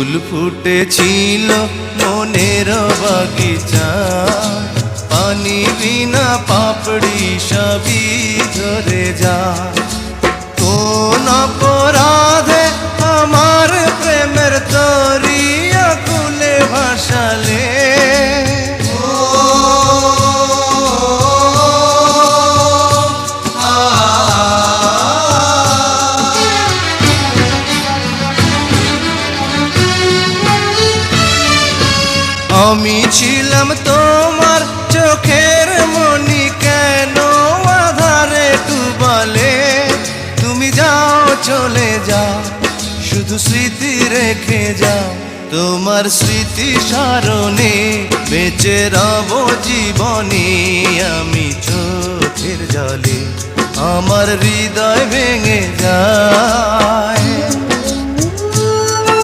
ফুল ফুটেছিল মনের বাগিচা, পানি বিনা পাপড়ি সবই ঝরে যায়। কোন অপরাধে আমার প্রেমের তরিয়া কুলে ভাসালে, আমি ছিলাম তোমার চোখের মনি, কেন আধারে ডুবালে? তুমি যাও চলে যাও, শুধু স্মৃতি রেখে যাও। তোমার স্মৃতি স্মরণে বেঁচে রব জীবনে। আমি চোখের জলে আমার হৃদয় ভেঙে যায়।